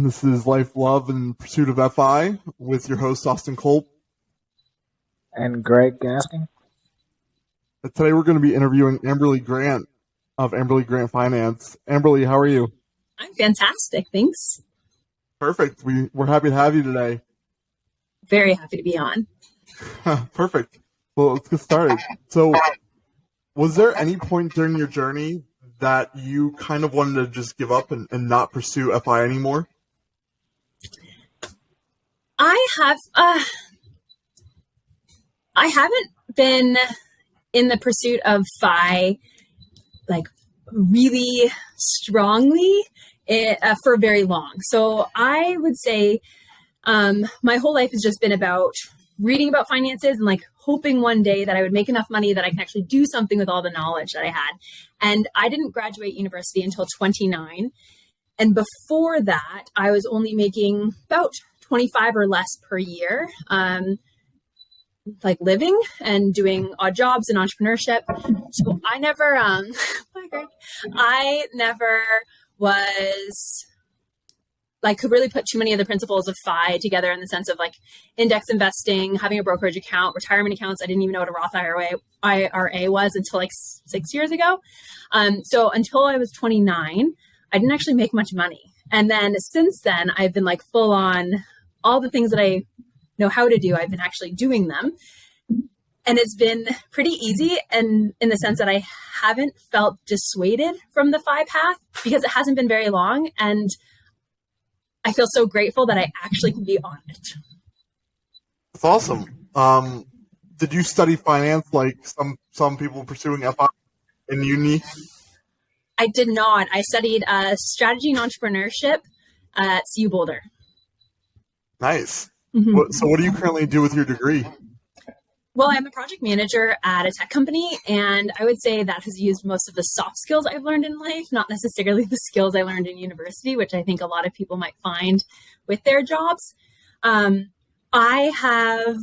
This is Life, Love, and Pursuit of FI with your host, Austin Culp. And Greg Gasking. Today we're going to be interviewing Amberly Grant of AmberlyGrantFinance. Amberly, how are you? I'm fantastic, thanks. Perfect. We're happy to have you today. Very happy to be on. Perfect. Well, let's get started. So, was there any point during your journey that you kind of wanted to just give up and not pursue FI anymore? I haven't been in the pursuit of FI like really strongly for very long. So I would say my whole life has just been about reading about finances and like hoping one day that I would make enough money that I can actually do something with all the knowledge that I had. And I didn't graduate university until 29. And before that, I was only making about 25 or less per year, like living and doing odd jobs and entrepreneurship. So I never, I never was like could really put too many of the principles of FI together in the sense of like index investing, having a brokerage account, retirement accounts. I didn't even know what a Roth IRA was until like 6 years ago. So until I was 29, I didn't actually make much money. And then since then, I've been like full on all the things that I know how to do. I've been actually doing them. And it's been pretty easy. And in the sense that I haven't felt dissuaded from the FI path because it hasn't been very long. And I feel so grateful that I actually can be on it. That's awesome. Did you study finance like some people pursuing FI in uni? I did not. I studied strategy and entrepreneurship at CU Boulder. Nice. Mm-hmm. So what do you currently do with your degree? Well, I'm a project manager at a tech company, and I would say that has used most of the soft skills I've learned in life, not necessarily the skills I learned in university, which I think a lot of people might find with their jobs. I have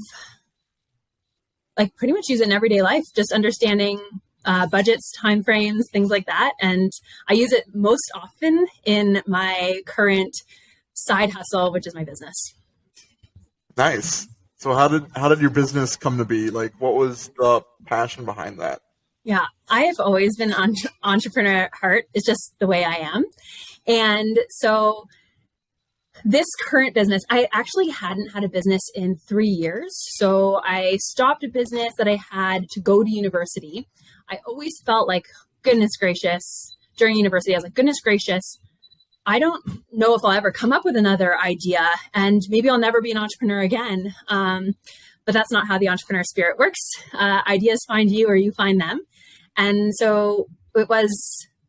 like pretty much used it in everyday life, just understanding budgets, timeframes, things like that. And I use it most often in my current side hustle, which is my business. Nice. So how did your business come to be? Like, what was the passion behind that? Yeah, I have always been entrepreneur at heart. It's just the way I am. And so this current business, I actually hadn't had a business in 3 years. So I stopped a business that I had to go to university. I always felt like, goodness gracious, during university, I was like, goodness gracious, I don't know if I'll ever come up with another idea and maybe I'll never be an entrepreneur again. But that's not how the entrepreneur spirit works. Ideas find you or you find them. And so it was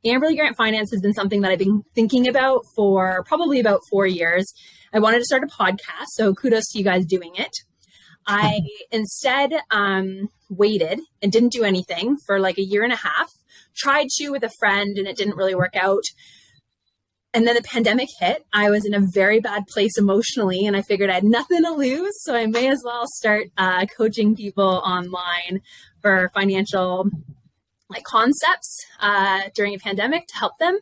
AmberlyGrantFinance has been something that I've been thinking about for probably about 4 years. I wanted to start a podcast, so kudos to you guys doing it. I instead waited and didn't do anything for like a year and a half, tried to with a friend and it didn't really work out. And then the pandemic hit. I was in a very bad place emotionally and I figured I had nothing to lose. So I may as well start coaching people online for financial like concepts during a pandemic to help them.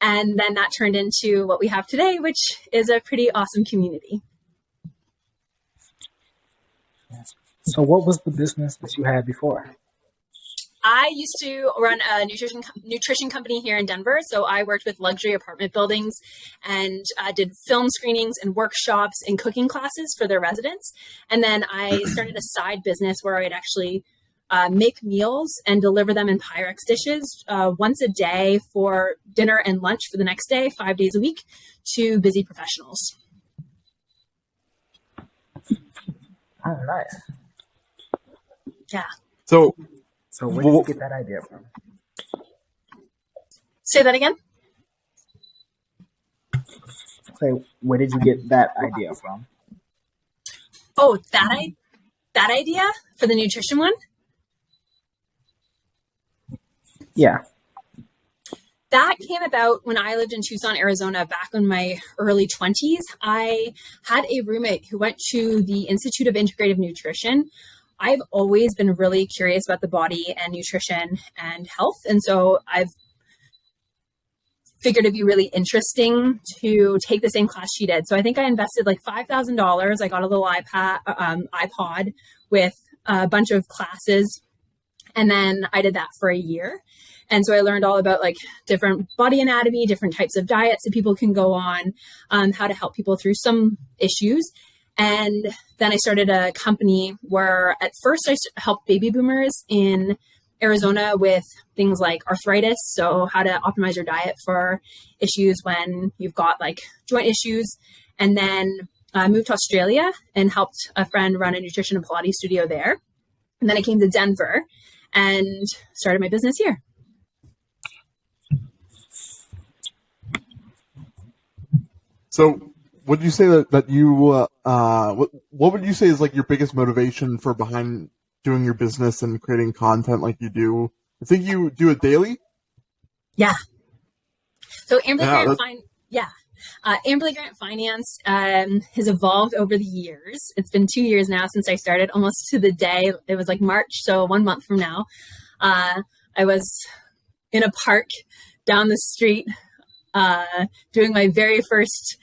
And then that turned into what we have today, which is a pretty awesome community. So what was the business that you had before? I used to run a nutrition company here in Denver. So I worked with luxury apartment buildings and did film screenings and workshops and cooking classes for their residents. And then I started a side business where I'd actually make meals and deliver them in Pyrex dishes once a day for dinner and lunch for the next day, 5 days a week to busy professionals. Oh, nice. Yeah. So where did you get that idea from? Say that again? Say, where did you get that idea from? Oh, that idea for the nutrition one? Yeah. That came about when I lived in Tucson, Arizona, back in my early 20s. I had a roommate who went to the Institute of Integrative Nutrition. I've always been really curious about the body and nutrition and health. And so I've figured it'd be really interesting to take the same class she did. So I think I invested like $5,000. I got a little iPod with a bunch of classes. And then I did that for a year. And so I learned all about like different body anatomy, different types of diets that people can go on, how to help people through some issues. And then I started a company where at first I helped baby boomers in Arizona with things like arthritis. So how to optimize your diet for issues when you've got like joint issues. And then I moved to Australia and helped a friend run a nutrition and Pilates studio there. And then I came to Denver and started my business here. So would you say that you, what would you say is like your biggest motivation for behind doing your business and creating content like you do? I think you do it daily. Yeah. So Amberly Grant Finance has evolved over the years. It's been 2 years now since I started, almost to the day. It was like March, so 1 month from now. I was in a park down the street doing my very first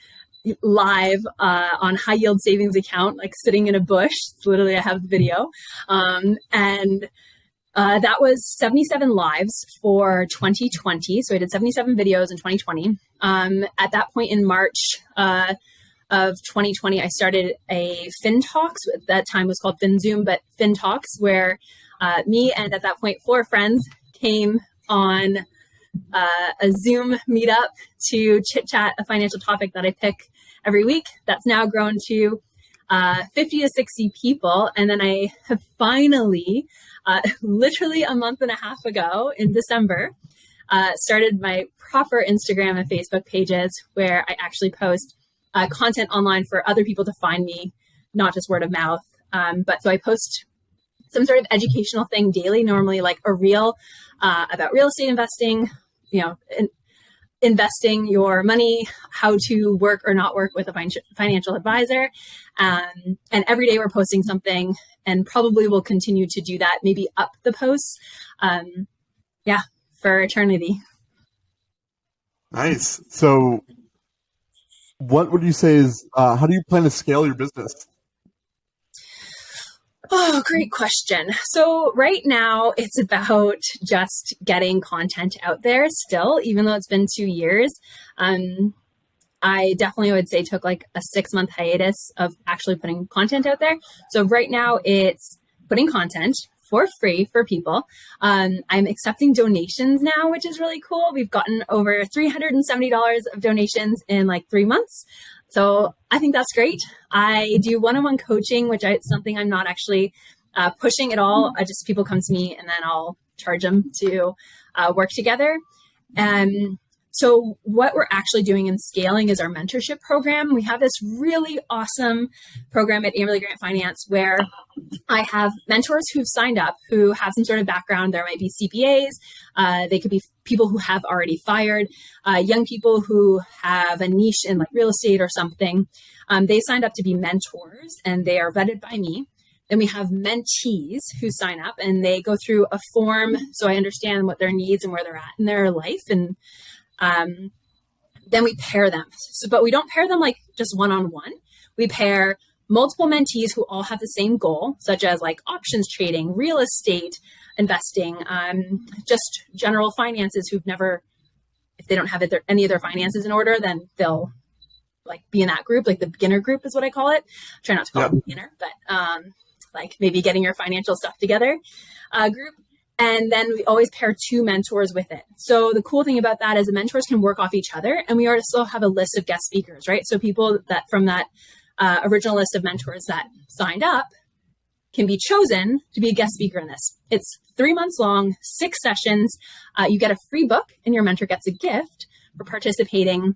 live on high yield savings account, like sitting in a bush. Literally, I have the video. And that was 77 lives for 2020. So I did 77 videos in 2020. At that point in March of 2020, I started a Fin Talks. At that time was called Fin Zoom, but Fin Talks, where me and at that point 4 friends came on a Zoom meetup to chit chat a financial topic that I pick every week. That's now grown to 50 to 60 people. And then I have finally, literally a month and a half ago in December, started my proper Instagram and Facebook pages where I actually post content online for other people to find me, not just word of mouth. But so I post some sort of educational thing daily, normally like a reel about real estate investing, investing your money, how to work or not work with a financial advisor. And every day we're posting something, and probably will continue to do that, maybe up the posts. For eternity. Nice. So what would you say is, how do you plan to scale your business? Oh, great question. So right now it's about just getting content out there still, even though it's been 2 years. I definitely would say took like a 6-month hiatus of actually putting content out there. So right now it's putting content for free for people. I'm accepting donations now, which is really cool. We've gotten over $370 of donations in like 3 months. So I think that's great. I do one-on-one coaching, which is something I'm not actually pushing at all. Just people come to me and then I'll charge them to work together. So what we're actually doing in scaling is our mentorship program. We have this really awesome program at Amberly Grant Finance where I have mentors who've signed up who have some sort of background. There might be CPAs. They could be people who have already fired, young people who have a niche in like real estate or something. They signed up to be mentors and they are vetted by me. Then we have mentees who sign up and they go through a form so I understand what their needs and where they're at in their life. And then we pair them. But we don't pair them like just one-on-one. We pair multiple mentees who all have the same goal, such as like options trading, real estate investing, just general finances who've never, if they don't have any of their finances in order, then they'll like be in that group, like the beginner group is what I call it. Try not to call it beginner, but like maybe getting your financial stuff together group. And then we always pair 2 mentors with it. So the cool thing about that is the mentors can work off each other, and we also have a list of guest speakers, right? So people that from that original list of mentors that signed up can be chosen to be a guest speaker in this. It's 3 months long, 6 sessions. You get a free book and your mentor gets a gift for participating.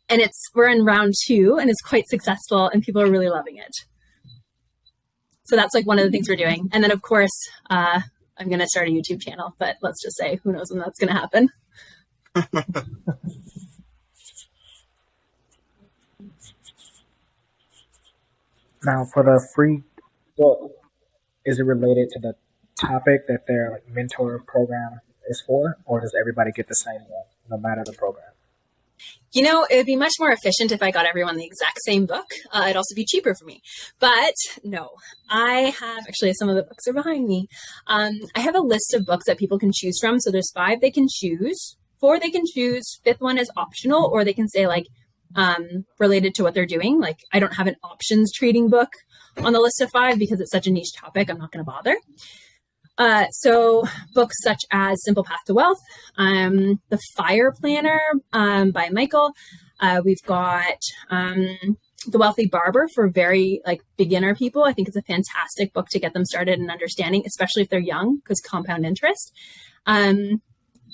And we're in round 2 and it's quite successful and people are really loving it. So that's like one of the things we're doing. And then of course, I'm going to start a YouTube channel, but let's just say, who knows when that's going to happen. Now, for the free book, is it related to the topic that their like mentor program is for, or does everybody get the same one, no matter the program? It would be much more efficient if I got everyone the exact same book. It'd also be cheaper for me. But no, I have actually some of the books are behind me. I have a list of books that people can choose from. So there's 5 they can choose, 4 they can choose, 5th one is optional, or they can say like related to what they're doing. Like I don't have an options trading book on the list of 5 because it's such a niche topic. I'm not going to bother. So books such as Simple Path to Wealth, The Fire Planner by Michael. We've got The Wealthy Barber for very like beginner people. I think it's a fantastic book to get them started in understanding, especially if they're young, because compound interest. And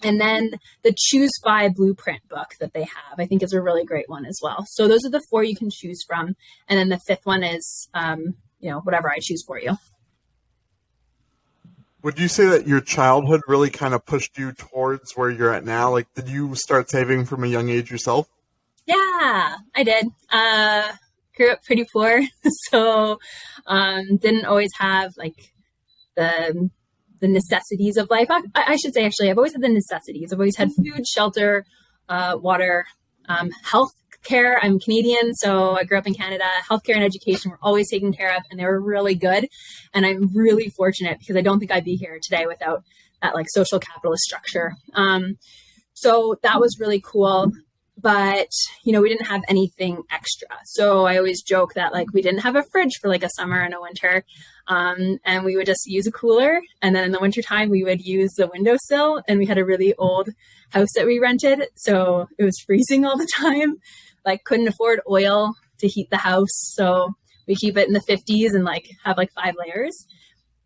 then the Choose 5 Blueprint book that they have, I think is a really great one as well. So those are the 4 you can choose from. And then the 5th one is, whatever I choose for you. Would you say that your childhood really kind of pushed you towards where you're at now? Like, did you start saving from a young age yourself? Yeah, I did. Grew up pretty poor, so didn't always have like the necessities of life. I should say, actually, I've always had the necessities. I've always had food, shelter, water, health care. I'm Canadian, so I grew up in Canada. Healthcare and education were always taken care of, and they were really good. And I'm really fortunate because I don't think I'd be here today without that like social capitalist structure. So that was really cool. But, we didn't have anything extra. So I always joke that like we didn't have a fridge for like a summer and a winter. And we would just use a cooler. And then in the wintertime, we would use the windowsill. And we had a really old house that we rented. So it was freezing all the time. Like couldn't afford oil to heat the house. So we keep it in the 50s and like have like 5 layers.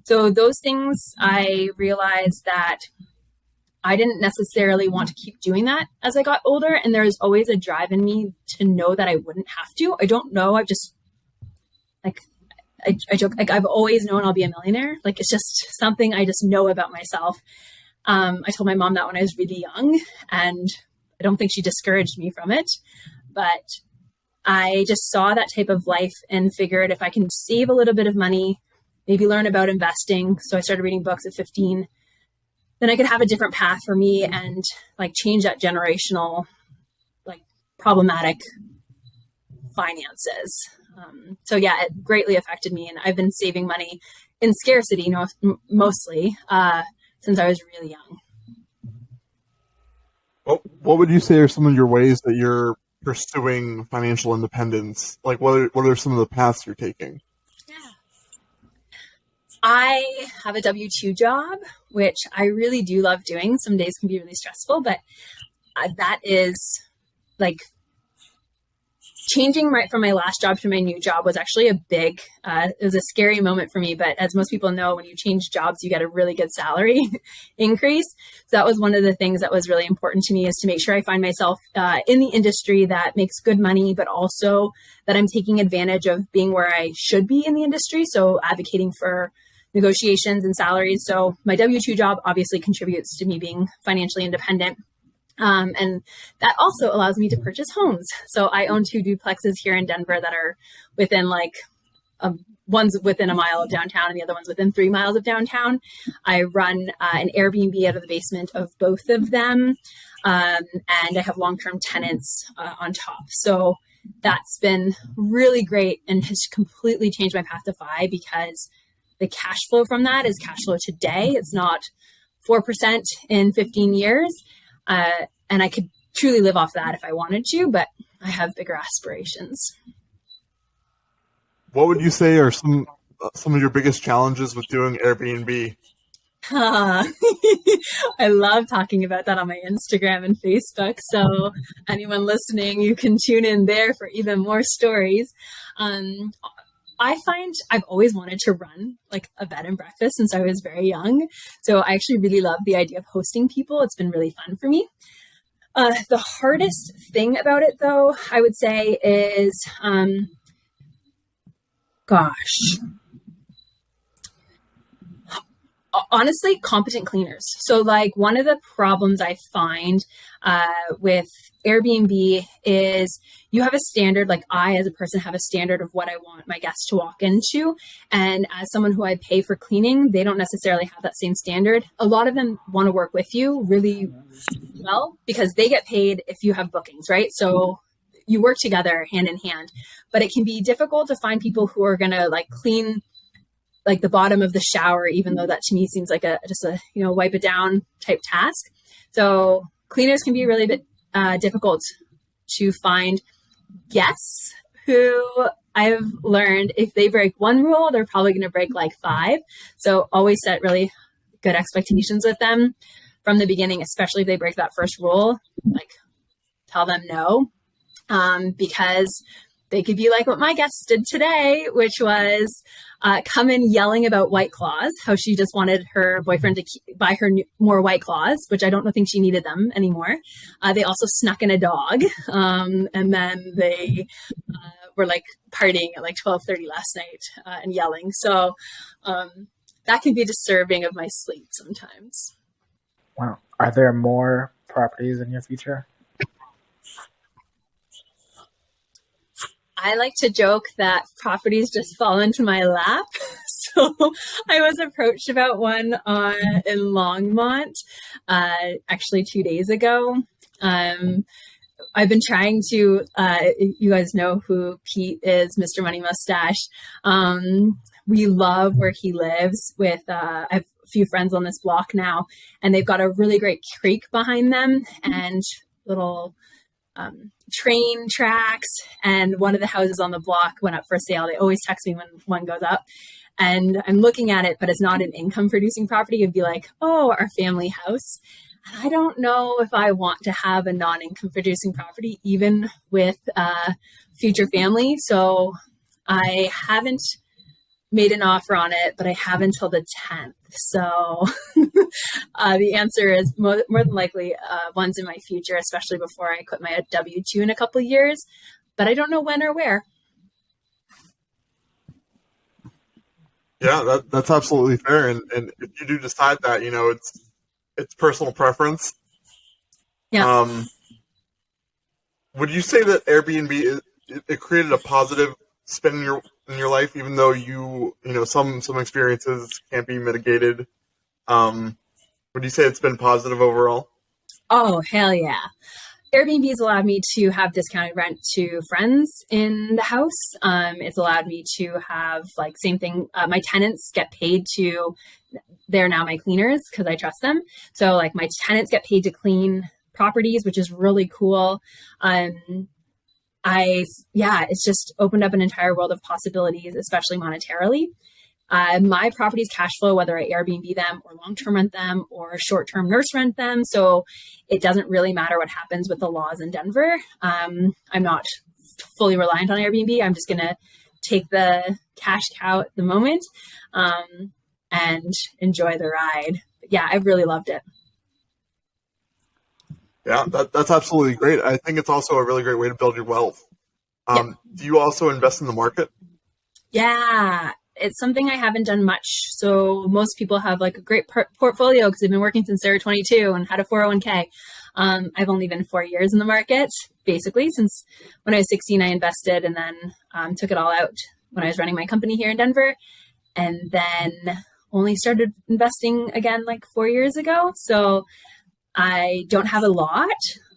So those things, I realized that I didn't necessarily want to keep doing that as I got older. And there was always a drive in me to know that I wouldn't have to. I don't know. I've just like, I joke, like I've always known I'll be a millionaire. Like it's just something I just know about myself. I told my mom that when I was really young, and I don't think she discouraged me from it, but I just saw that type of life and figured if I can save a little bit of money, maybe learn about investing. So I started reading books at 15. Then I could have a different path for me and like change that generational, like problematic finances. So yeah, it greatly affected me, and I've been saving money in scarcity, mostly since I was really young. Well, what would you say are some of your ways that you're pursuing financial independence? Like, what are some of the paths you're taking? I have a W-2 job, which I really do love doing. Some days can be really stressful, but that is like changing right from my last job to my new job was actually it was a scary moment for me. But as most people know, when you change jobs, you get a really good salary increase. So that was one of the things that was really important to me, is to make sure I find myself in the industry that makes good money, but also that I'm taking advantage of being where I should be in the industry. So advocating for negotiations and salaries. So my W-2 job obviously contributes to me being financially independent. And that also allows me to purchase homes. So I own 2 duplexes here in Denver that are within one's within a mile of downtown and the other one's within 3 miles of downtown. I run an Airbnb out of the basement of both of them. And I have long-term tenants on top. So that's been really great and has completely changed my path to FI, because the cash flow from that is cash flow today. It's not 4% in 15 years. And I could truly live off that if I wanted to, but I have bigger aspirations. What would you say are some of your biggest challenges with doing Airbnb? I love talking about that on my Instagram and Facebook. So anyone listening, you can tune in there for even more stories. I find I've always wanted to run like a bed and breakfast since I was very young. So I actually really love the idea of hosting people. It's been really fun for me. The hardest thing about it, though, I would say is, honestly, competent cleaners. So like one of the problems I find with Airbnb is you have a standard, like I as a person have a standard of what I want my guests to walk into. And as someone who I pay for cleaning, they don't necessarily have that same standard. A lot of them want to work with you really well because they get paid if you have bookings, right? So you work together hand in hand, but it can be difficult to find people who are going to like clean like the bottom of the shower, even though that to me seems like just a wipe it down type task. So cleaners can be really bit difficult to find. Guests who I've learned if they break one rule, they're probably going to break like 5. So always set really good expectations with them from the beginning, especially if they break that first rule, like tell them no, because they could be like what my guest did today, which was come in yelling about White Claws, how she just wanted her boyfriend to buy her more White Claws, which I don't think she needed them anymore. They also snuck in a dog, and then they were like partying at like 12:30 last night and yelling. So that can be disturbing of my sleep sometimes. Wow. Are there more properties in your future? I like to joke that properties just fall into my lap. So I was approached about one in Longmont actually 2 days ago. I've been trying to, you guys know who Pete is, Mr. Money Mustache. We love where he lives with, I have a few friends on this block now, and they've got a really great creek behind them and little train tracks, and one of the houses on the block went up for sale. They always text me when one goes up, and I'm looking at it, but it's not an income producing property. It'd be like, oh, our family house. And I don't know if I want to have a non-income producing property, even with future family. So I haven't made an offer on it, but I have until the 10th. So the answer is more than likely one's in my future, especially before I quit my W-2 in a couple of years, but I don't know when or where. Yeah, that's absolutely fair. And if you do decide that, it's personal preference. Yeah. Would you say that Airbnb it created a positive spin in your life, even though some experiences can't be mitigated? Would you say it's been positive overall? Oh, hell yeah. Airbnb has allowed me to have discounted rent to friends in the house. It's allowed me to have same thing. My tenants get paid they're now my cleaners because I trust them. So my tenants get paid to clean properties, which is really cool. It's just opened up an entire world of possibilities, especially monetarily. My properties cash flow, whether I Airbnb them or long-term rent them or short-term nurse rent them. So it doesn't really matter what happens with the laws in Denver. I'm not fully reliant on Airbnb. I'm just going to take the cash cow at the moment and enjoy the ride. But yeah, I've really loved it. Yeah, that's absolutely great. I think it's also a really great way to build your wealth. Yep. Do you also invest in the market? Yeah, it's something I haven't done much. So most people have a great portfolio because they've been working since they were 22 and had a 401k. I've only been 4 years in the market, basically, since when I was 16, I invested and then took it all out when I was running my company here in Denver, and then only started investing again 4 years ago. So I don't have a lot.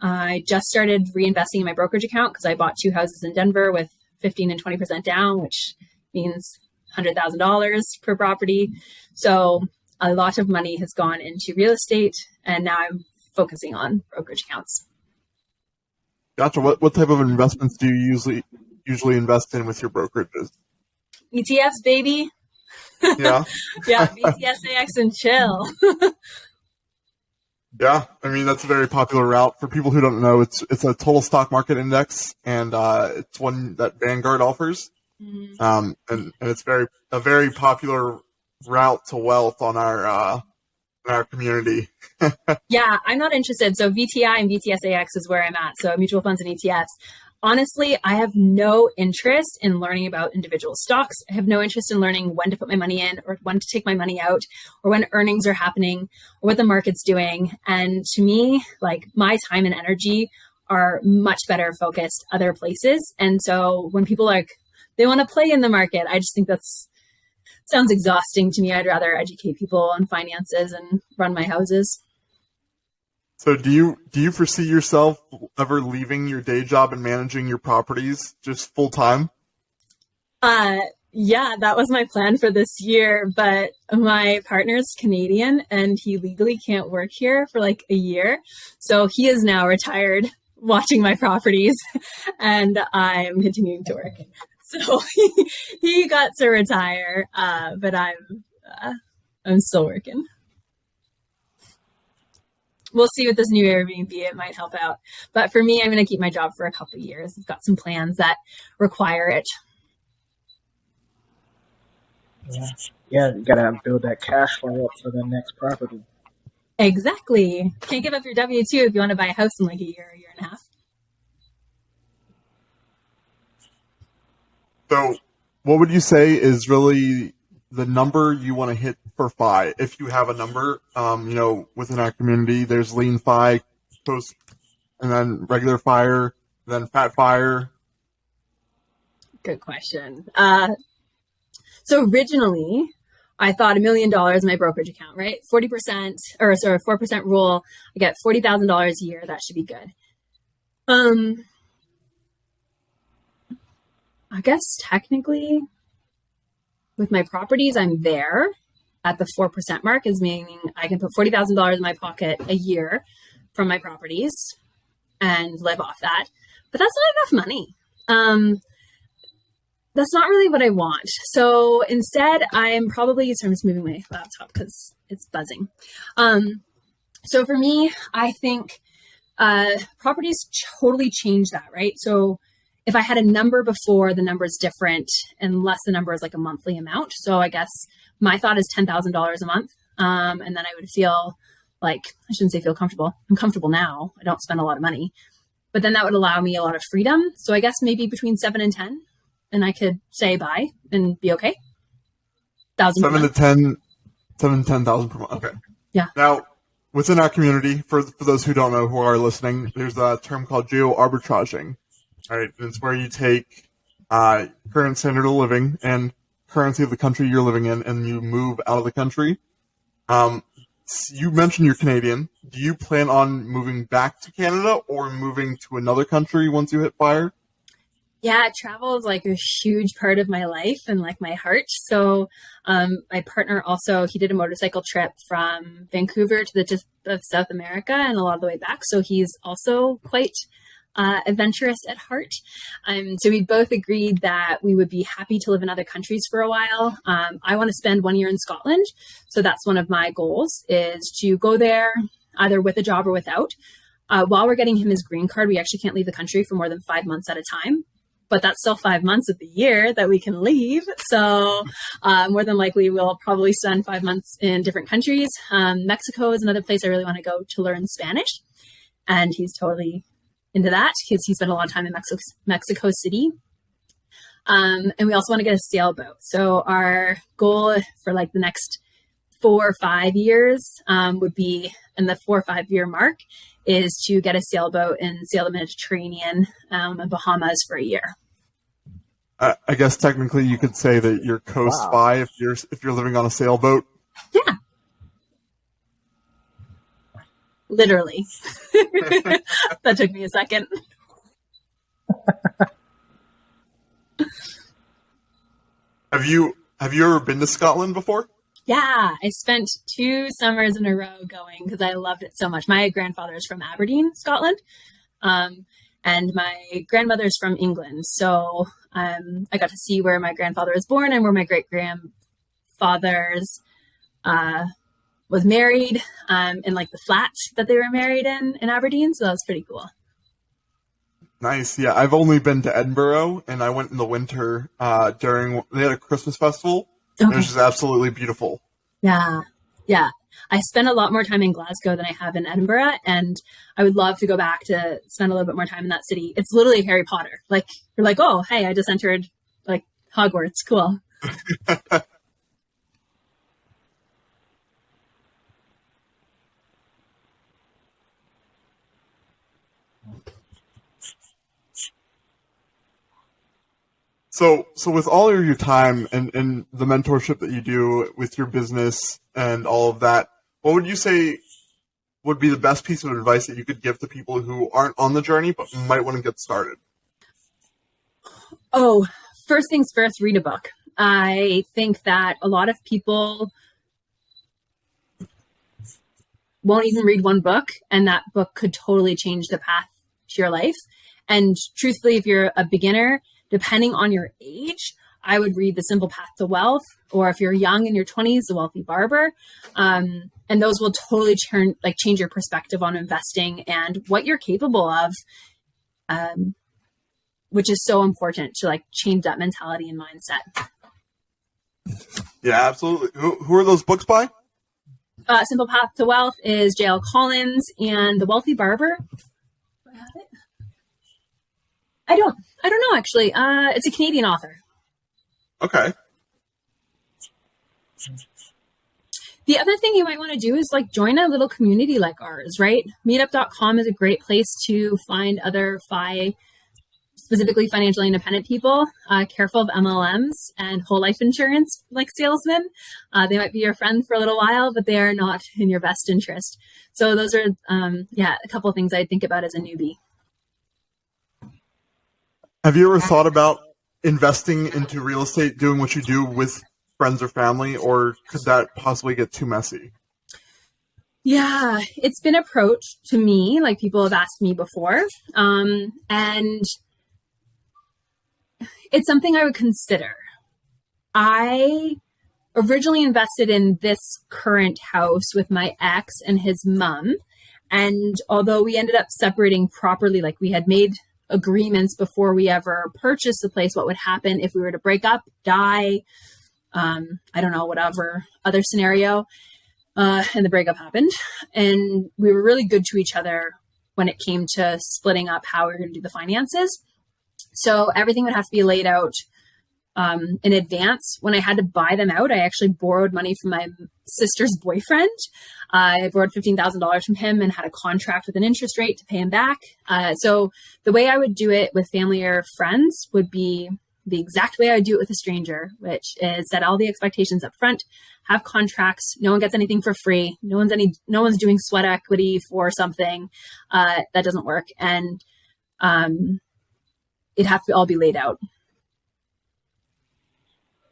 I just started reinvesting in my brokerage account because I bought 2 houses in Denver with 15 and 20% down, which means $100,000 per property. So a lot of money has gone into real estate, and now I'm focusing on brokerage accounts. Gotcha. What type of investments do you usually invest in with your brokerages? ETFs, baby. Yeah. Yeah, VTSAX and chill. Yeah, I mean that's a very popular route. For people who don't know, it's a total stock market index, and it's one that Vanguard offers. And it's a very popular route to wealth on our community. Yeah, I'm not interested. So VTI and VTSAX is where I'm at. So mutual funds and ETFs. Honestly, I have no interest in learning about individual stocks. I have no interest in learning when to put my money in or when to take my money out or when earnings are happening or what the market's doing. And to me, my time and energy are much better focused other places. And so when people they want to play in the market, I just think sounds exhausting to me. I'd rather educate people on finances and run my houses. So do you foresee yourself ever leaving your day job and managing your properties just full time? Yeah, that was my plan for this year, but my partner's Canadian and he legally can't work here for like a year. So he is now retired watching my properties and I'm continuing to work. So he got to retire, but I'm still working. We'll see with this new Airbnb, it might help out. But for me, I'm going to keep my job for a couple of years. I've got some plans that require it. Yeah, you gotta build that cash flow up for the next property. Exactly. Can't give up your W-2 if you want to buy a house in like a year and a half. So what would you say is really the number you want to hit for FI? If you have a number, within our community, there's lean FI, post, and then regular fire, then fat fire. Good question. So originally, I thought $1 million in my brokerage account, right? 4% rule. I get $40,000 a year. That should be good. I guess technically with my properties, I'm there at the 4% mark, is meaning I can put $40,000 in my pocket a year from my properties and live off that. But that's not enough money. That's not really what I want. So instead, I'm just moving my laptop because it's buzzing. So for me, I think properties totally change that, right? So if I had a number before, the number is different, unless the number is like a monthly amount. So I guess my thought is $10,000 a month. And then I would feel like, I shouldn't say feel comfortable. I'm comfortable now. I don't spend a lot of money. But then that would allow me a lot of freedom. So I guess maybe between 7 and 10. And I could say bye and be okay. 7 to 10,000 per month. Okay. Yeah. Now, within our community, for those who don't know who are listening, there's a term called geo arbitraging. Right, and it's where you take current standard of living and currency of the country you're living in, and you move out of the country. You mentioned you're Canadian. Do you plan on moving back to Canada or moving to another country once you hit fire? Yeah, travel is like a huge part of my life and like my heart. So my partner also, he did a motorcycle trip from Vancouver to the tip of South America and a lot of the way back. So he's also quite adventurous at heart. So we both agreed that we would be happy to live in other countries for a while. I want to spend 1 year in Scotland. So that's one of my goals, is to go there either with a job or without. While we're getting him his green card, we actually can't leave the country for more than 5 months at a time. But that's still 5 months of the year that we can leave. So more than likely, we'll probably spend 5 months in different countries. Mexico is another place I really want to go to learn Spanish. And he's totally into that because he spent a lot of time in Mexico City. And we also want to get a sailboat. So our goal for like the next 4 or 5 years would be, in the 4 or 5 year mark, is to get a sailboat and sail the Mediterranean and Bahamas for a year. I guess technically you could say that you're coast fi if you're living on a sailboat. Yeah. Literally. That took me a second. Have you ever been to Scotland before? Yeah, I spent 2 summers in a row going because I loved it so much. My grandfather is from Aberdeen, Scotland, and my grandmother's from England. So I got to see where my grandfather was born and where my great-grandfather's was married, in like the flat that they were married in Aberdeen. So that was pretty cool. Nice. Yeah, I've only been to Edinburgh, and I went in the winter they had a Christmas festival. Okay. It was just absolutely beautiful. Yeah. Yeah. I spent a lot more time in Glasgow than I have in Edinburgh, and I would love to go back to spend a little bit more time in that city. It's literally Harry Potter. Like, you're like, oh, hey, I just entered like Hogwarts. Cool. So with all of your time and the mentorship that you do with your business and all of that, what would you say would be the best piece of advice that you could give to people who aren't on the journey but might want to get started? Oh, first things first, read a book. I think that a lot of people won't even read one book, and that book could totally change the path to your life. And truthfully, if you're a beginner, depending on your age, I would read The Simple Path to Wealth, or if you're young in your 20s, The Wealthy Barber. And those will totally change your perspective on investing and what you're capable of, which is so important to change that mentality and mindset. Yeah, absolutely. Who are those books by? Simple Path to Wealth is J.L. Collins, and The Wealthy Barber. Do I have it? I don't know, actually. It's a Canadian author. Okay. The other thing you might want to do is join a little community like ours, right? Meetup.com is a great place to find other specifically financially independent people, careful of MLMs and whole life insurance salesmen. They might be your friend for a little while, but they are not in your best interest. So those are, a couple of things I'd think about as a newbie. Have you ever thought about investing into real estate, doing what you do with friends or family, or could that possibly get too messy? Yeah, it's been approached to me, people have asked me before. And it's something I would consider. I originally invested in this current house with my ex and his mom. And although we ended up separating properly, we had made agreements before we ever purchased the place, what would happen if we were to break up, die, I don't know, whatever other scenario. And the breakup happened. And we were really good to each other when it came to splitting up how we were going to do the finances. So everything would have to be laid out in advance. When I had to buy them out, I actually borrowed money from my sister's boyfriend. I borrowed $15,000 from him and had a contract with an interest rate to pay him back. So the way I would do it with family or friends would be the exact way I would do it with a stranger, which is set all the expectations up front, have contracts. No one gets anything for free. No one's doing sweat equity for something that doesn't work. And it'd have to all be laid out.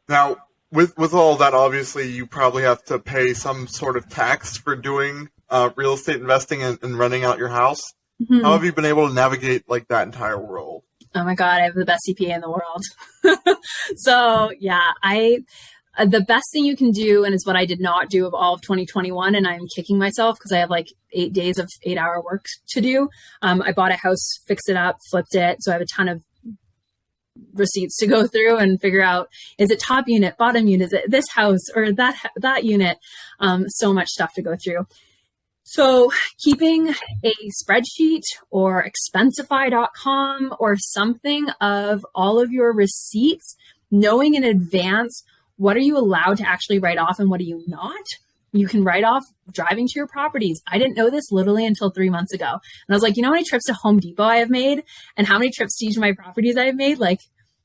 Now, with all that, obviously, you probably have to pay some sort of tax for doing real estate investing and renting out your house. Mm-hmm. How have you been able to navigate that entire world? Oh my God, I have the best CPA in the world. So yeah, the best thing you can do, and it's what I did not do of all of 2021, and I'm kicking myself because I have 8 days of 8-hour work to do. I bought a house, fixed it up, flipped it. So I have a ton of receipts to go through and figure out, is it top unit, bottom unit, is it this house or that unit? So much stuff to go through. So keeping a spreadsheet or Expensify.com or something of all of your receipts, knowing in advance what are you allowed to actually write off and what are you not. You can write off driving to your properties. I didn't know this literally until 3 months ago. And I was like, you know how many trips to Home Depot I have made and how many trips to each of my properties I have made?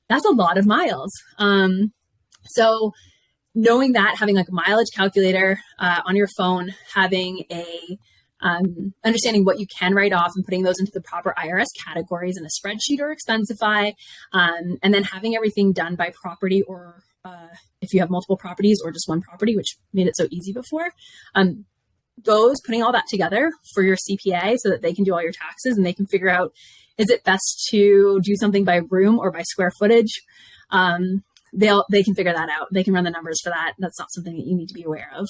That's a lot of miles. So knowing that, having a mileage calculator on your phone, having a understanding what you can write off and putting those into the proper IRS categories in a spreadsheet or Expensify, and then having everything done by property or if you have multiple properties or just one property, which made it so easy before. Putting all that together for your CPA so that they can do all your taxes and they can figure out, is it best to do something by room or by square footage? They can figure that out. They can run the numbers for that. That's not something that you need to be aware of.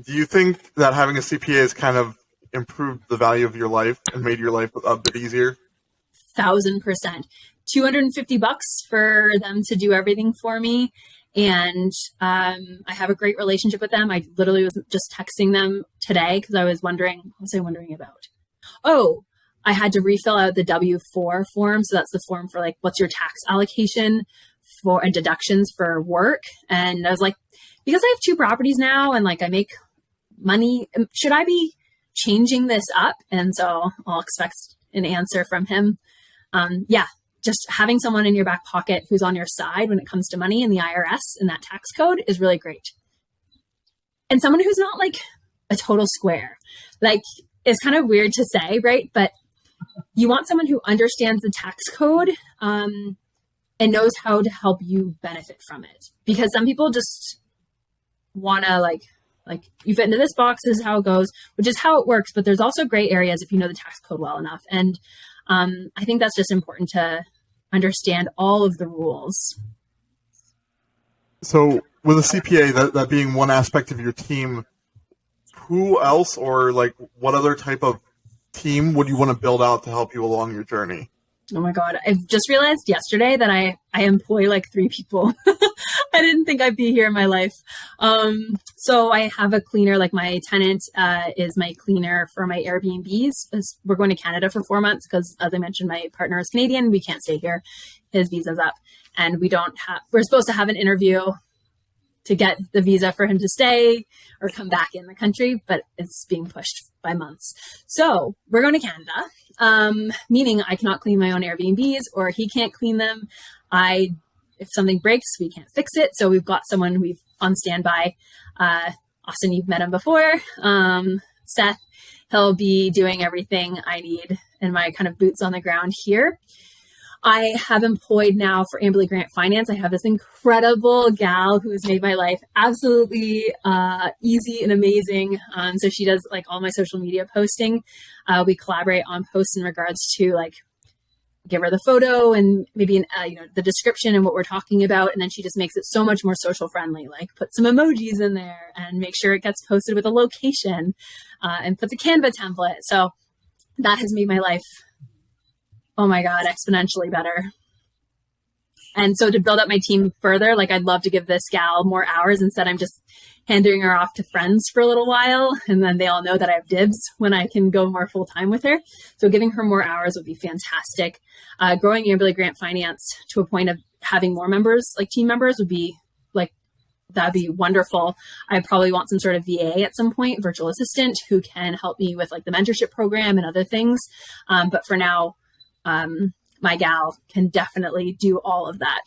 Do you think that having a CPA has kind of improved the value of your life and made your life a bit easier? 1,000%. $250 for them to do everything for me. And I have a great relationship with them. I literally was just texting them today because I was wondering, what was I wondering about? Oh, I had to refill out the W-4 form. So that's the form for what's your tax allocation for and deductions for work. And I was like, because I have 2 properties now and I make money, should I be changing this up? And so I'll expect an answer from him. Yeah, just having someone in your back pocket who's on your side when it comes to money and the IRS and that tax code is really great. And someone who's not like a total square, like it's kind of weird to say, right? But you want someone who understands the tax code and knows how to help you benefit from it. Because some people just want to like you fit into this box, this is how it goes, which is how it works. But there's also gray areas if you know the tax code well enough. And I think that's just important to understand all of the rules. So with a CPA, that being one aspect of your team, who else or like what other type of team would you want to build out to help you along your journey? Oh my God. I just realized yesterday that I employ like 3 people. I didn't think I'd be here in my life. So I have a cleaner, like my tenant is my cleaner for my Airbnbs. We're going to Canada for 4 months because, as I mentioned, my partner is Canadian. We can't stay here. His visa's up. And we're supposed to have an interview to get the visa for him to stay or come back in the country, but it's being pushed by months. So we're going to Canada, meaning I cannot clean my own Airbnbs or he can't clean them. If something breaks, we can't fix it. So we've got someone we've on standby. Austin, you've met him before. Seth, he'll be doing everything I need in my kind of boots on the ground here. I have employed now for AmberlyGrantFinance. I have this incredible gal who has made my life absolutely easy and amazing. So she does like all my social media posting. We collaborate on posts in regards to like give her the photo and maybe the description and what we're talking about, and then she just makes it so much more social friendly. Like put some emojis in there and make sure it gets posted with a location, and put the Canva template. So that has made my life, oh my God, exponentially better. And so to build up my team further, like I'd love to give this gal more hours. Instead, I'm just handing her off to friends for a little while. And then they all know that I have dibs when I can go more full time with her. So giving her more hours would be fantastic. Growing AmberlyGrantFinance to a point of having more members, like team members, would be like, that'd be wonderful. I probably want some sort of VA at some point, virtual assistant who can help me with like the mentorship program and other things. But for now, my gal can definitely do all of that.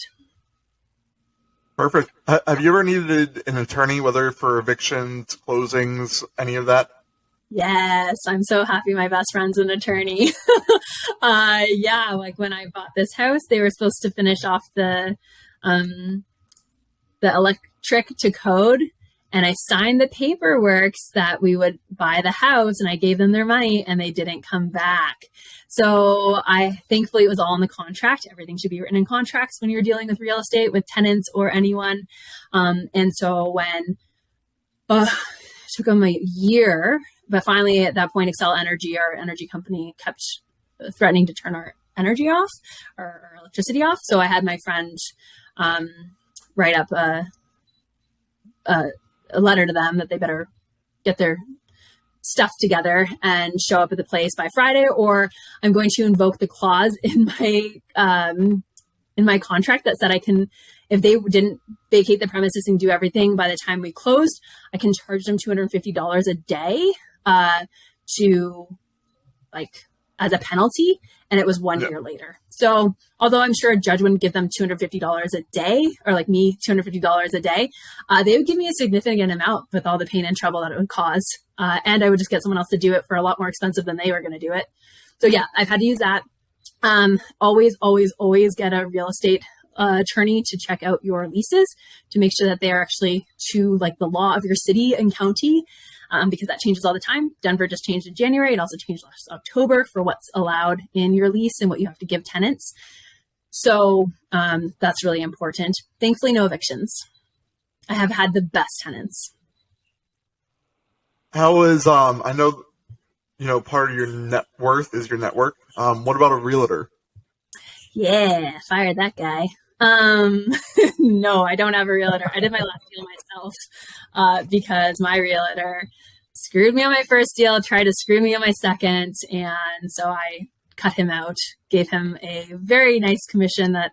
Perfect. Have you ever needed an attorney, whether for evictions, closings, any of that? Yes, I'm so happy my best friend's an attorney. Yeah, like when I bought this house, they were supposed to finish off the electric to code, and I signed the paperwork that we would buy the house, and I gave them their money, and they didn't come back. So thankfully it was all in the contract. Everything should be written in contracts when you're dealing with real estate, with tenants or anyone. And so when it took them a year, but finally at that point, Excel Energy, our energy company, kept threatening to turn our energy off, or our electricity off. So I had my friend write up a letter to them that they better get their stuff together and show up at the place by Friday, or I'm going to invoke the clause in my contract that said I can, if they didn't vacate the premises and do everything by the time we closed, I can charge them $250 a day to like as a penalty. And it was 1 year later. So although I'm sure a judge wouldn't give them $250 a day, or like me, $250 a day, they would give me a significant amount with all the pain and trouble that it would cause. And I would just get someone else to do it for a lot more expensive than they were going to do it. So yeah, I've had to use that. Always get a real estate attorney to check out your leases to make sure that they are actually to like the law of your city and county, because that changes all the time. Denver just changed in January. It also changed last October for what's allowed in your lease and what you have to give tenants. So that's really important. Thankfully, no evictions. I have had the best tenants. How is, I know, part of your net worth is your network. What about a realtor? Yeah, fired that guy. No, I don't have a realtor. I did my last deal myself because my realtor screwed me on my first deal, tried to screw me on my second, and so I cut him out, gave him a very nice commission that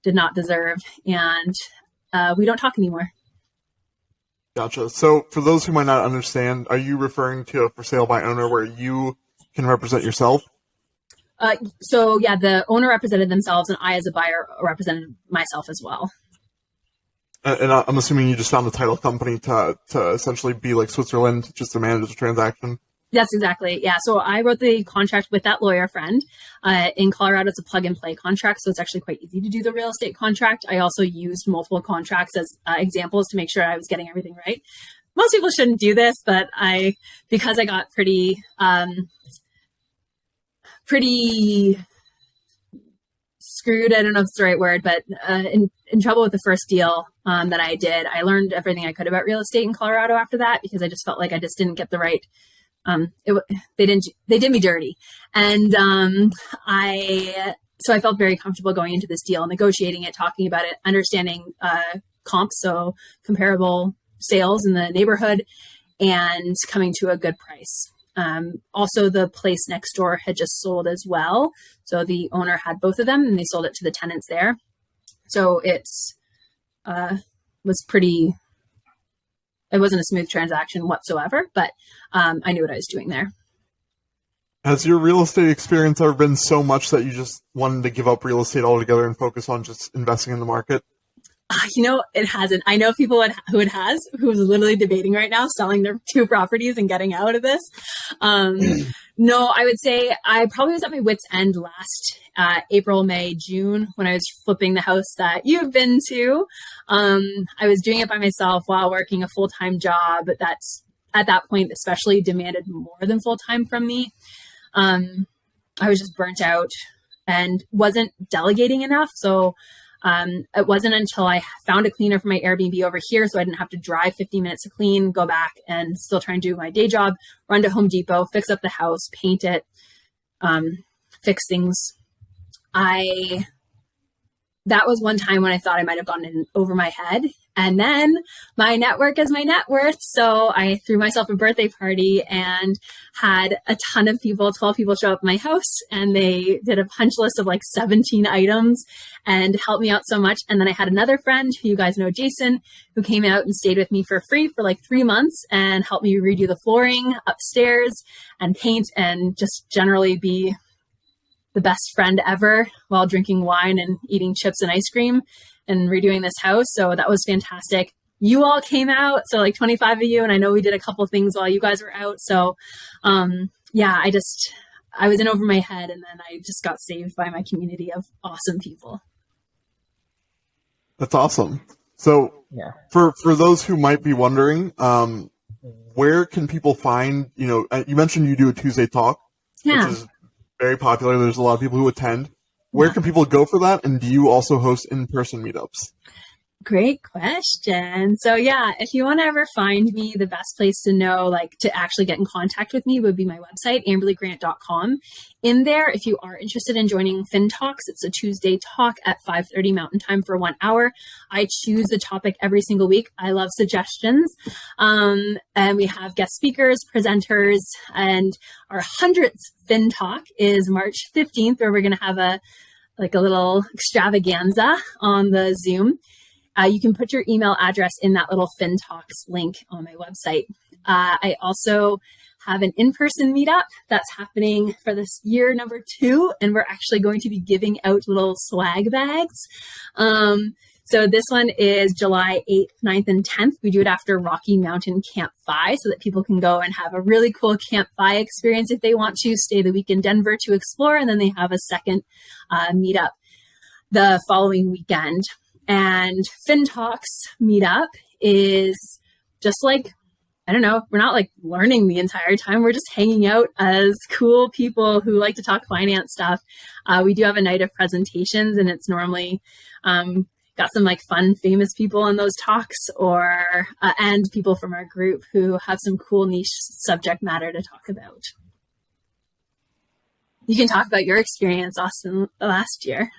did not deserve, and we don't talk anymore. Gotcha. So for those who might not understand, are you referring to a for sale by owner where you can represent yourself? So yeah, the owner represented themselves, and I, as a buyer, represented myself as well. And I'm assuming you just found a title company to essentially be like Switzerland, just to manage the transaction. That's exactly, yeah. So I wrote the contract with that lawyer friend. In Colorado, it's a plug and play contract, so it's actually quite easy to do the real estate contract. I also used multiple contracts as examples to make sure I was getting everything right. Most people shouldn't do this, but because I got pretty screwed, I don't know if it's the right word, but in trouble with the first deal that I did. I learned everything I could about real estate in Colorado after that, because I just felt like I just didn't get the right. They did me dirty, and so I felt very comfortable going into this deal, negotiating it, talking about it, understanding comps, so comparable sales in the neighborhood, and coming to a good price. Also, the place next door had just sold as well. So the owner had both of them, and they sold it to the tenants there. So it wasn't a smooth transaction whatsoever, but I knew what I was doing there. Has your real estate experience ever been so much that you just wanted to give up real estate altogether and focus on just investing in the market? It hasn't. I know people who's literally debating right now selling their 2 properties and getting out of this. No, I would say I probably was at my wit's end last April, May, June, when I was flipping the house that you've been to. I was doing it by myself while working a full-time job that's at that point especially demanded more than full-time from me. I was just burnt out and wasn't delegating enough. So it wasn't until I found a cleaner for my Airbnb over here, so I didn't have to drive 50 minutes to clean, go back and still try and do my day job, run to Home Depot, fix up the house, paint it, fix things. That was one time when I thought I might have gone in over my head. And then my network is my net worth. So I threw myself a birthday party and had a ton of people, 12 people show up at my house, and they did a punch list of like 17 items and helped me out so much. And then I had another friend who you guys know, Jason, who came out and stayed with me for free for like 3 months and helped me redo the flooring upstairs and paint and just generally be the best friend ever while drinking wine and eating chips and ice cream and redoing this house. So that was fantastic. You all came out, so like 25 of you, and I know we did a couple of things while you guys were out. So yeah, I was in over my head, and then I just got saved by my community of awesome people. That's awesome. So Yeah. for those who might be wondering, where can people find, you mentioned you do a Tuesday talk, Yeah. which is very popular. There's a lot of people who attend. Where can people go for that? And do you also host in-person meetups? Great question. So yeah, if you want to ever find me, the best place to know, like to actually get in contact with me would be my website, AmberlyGrant.com. In there, if you are interested in joining Fin Talks, it's a Tuesday talk at 5:30 Mountain Time for 1 hour. I choose the topic every single week. I love suggestions. And we have guest speakers, presenters, and our 100th Fin Talk is March 15th, where we're going to have a little extravaganza on the Zoom. You can put your email address in that little Fin Talks link on my website. I also have an in-person meetup that's happening for this year number 2, and we're actually going to be giving out little swag bags. So this one is July 8th, 9th, and 10th. We do it after Rocky Mountain Camp Fi so that people can go and have a really cool Camp Fi experience if they want to stay the week in Denver to explore, and then they have a second meetup the following weekend. And Fin Talks meetup is just like, I don't know, we're not like learning the entire time. We're just hanging out as cool people who like to talk finance stuff. We do have a night of presentations, and it's normally got some like fun, famous people in those talks, and people from our group who have some cool niche subject matter to talk about. You can talk about your experience, Austin, last year.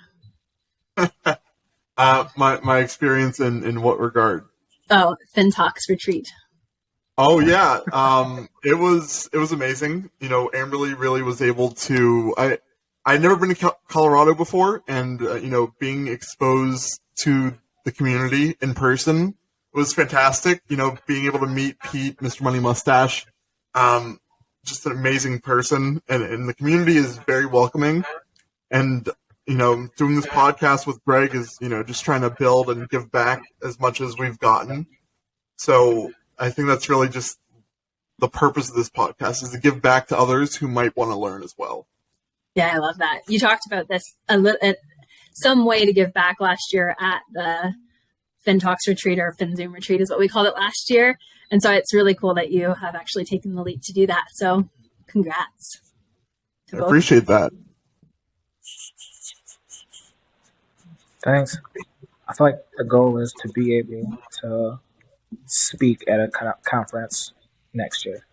My experience in what regard? Oh, Fin Talks retreat. Oh yeah. It was amazing. Amberly really was able to, I'd never been to Colorado before, and being exposed to the community in person was fantastic. Being able to meet Pete, Mr. Money Mustache, just an amazing person, and the community is very welcoming. And, doing this podcast with Greg is, just trying to build and give back as much as we've gotten. So I think that's really just the purpose of this podcast, is to give back to others who might want to learn as well. Yeah, I love that. You talked about this some way to give back last year at the FinTalks retreat, or FinZoom retreat is what we called it last year. And so it's really cool that you have actually taken the leap to do that. So congrats. I appreciate that. Thanks. I feel like the goal is to be able to speak at a conference next year.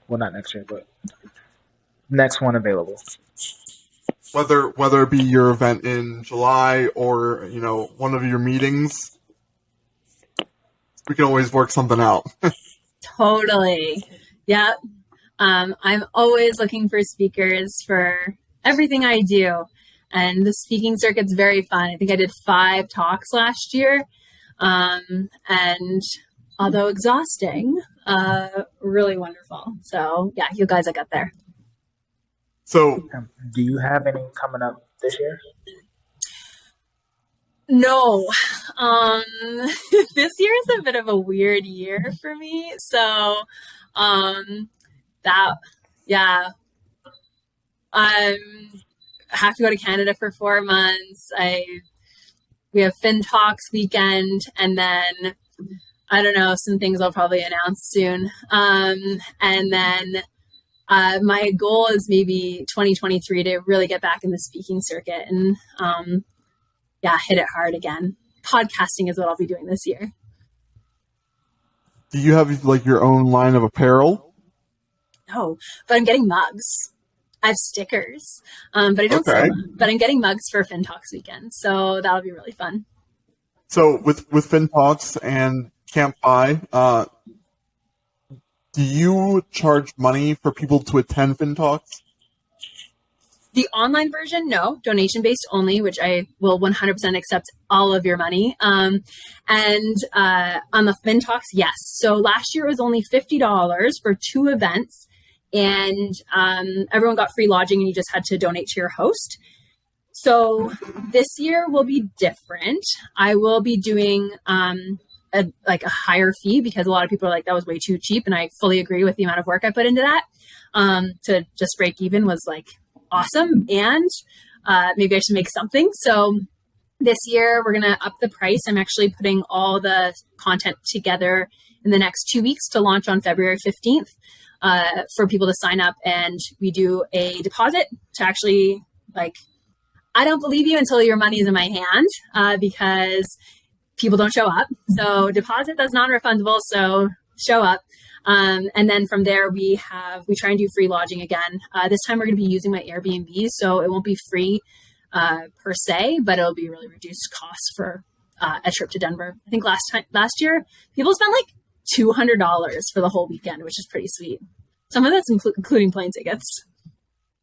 Well, not next year, but next one available. Whether it be your event in July or, one of your meetings, we can always work something out. Totally. Yeah. I'm always looking for speakers for everything I do. And the speaking circuit's very fun. I think I did 5 talks last year. And although exhausting, really wonderful. So yeah, you guys will get there. So do you have any coming up this year? No. This year is a bit of a weird year for me. So I have to go to Canada for 4 months. We have FinTalks weekend, and then I don't know, some things I'll probably announce soon. And then my goal is maybe 2023 to really get back in the speaking circuit and hit it hard again. Podcasting is what I'll be doing this year. do you have like your own line of apparel? No, but I'm getting mugs. I have stickers, but I don't sell them. But I'm getting mugs for FinTalks weekend, so that'll be really fun. So with FinTalks and CampFi, do you charge money for people to attend FinTalks? The online version, no, donation-based only, which I will 100% accept all of your money. And on the FinTalks, yes. So last year it was only $50 for 2 events, and everyone got free lodging, and you just had to donate to your host. So this year will be different. I will be doing a higher fee, because a lot of people are like, that was way too cheap, and I fully agree with the amount of work I put into that. To just break even was like awesome, and maybe I should make something. So this year we're gonna up the price. I'm actually putting all the content together in the next 2 weeks to launch on February 15th for people to sign up, and we do a deposit to actually, like, I don't believe you until your money is in my hand, because people don't show up. So deposit, that's non-refundable, so show up. And then from there, we try and do free lodging again. This time we're going to be using my Airbnb, so it won't be free per se, but it'll be really reduced costs for a trip to Denver. I think last year, people spent like $200 for the whole weekend, which is pretty sweet. Some of that's including plane tickets.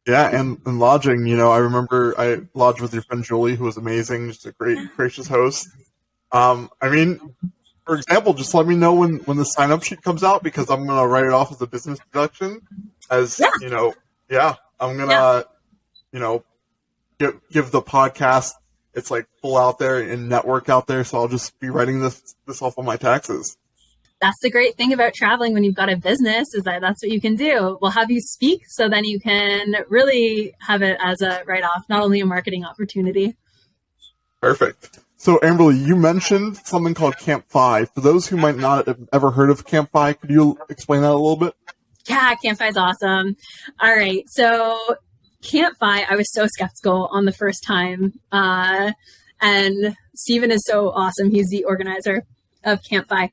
Yeah, and lodging, I remember I lodged with your friend Julie, who was amazing, just a great, gracious host. For example, just let me know when the sign-up sheet comes out, because I'm going to write it off as a business deduction. I'm going to, give the podcast, it's like full out there and network out there, so I'll just be writing this off on my taxes. That's the great thing about traveling when you've got a business, is that that's what you can do. We'll have you speak, so then you can really have it as a write-off, not only a marketing opportunity. Perfect. So, Amberly, you mentioned something called CampFi. For those who might not have ever heard of CampFi, could you explain that a little bit? Yeah, CampFi is awesome. All right. So CampFi, I was so skeptical on the first time. And Steven is so awesome. He's the organizer of CampFi.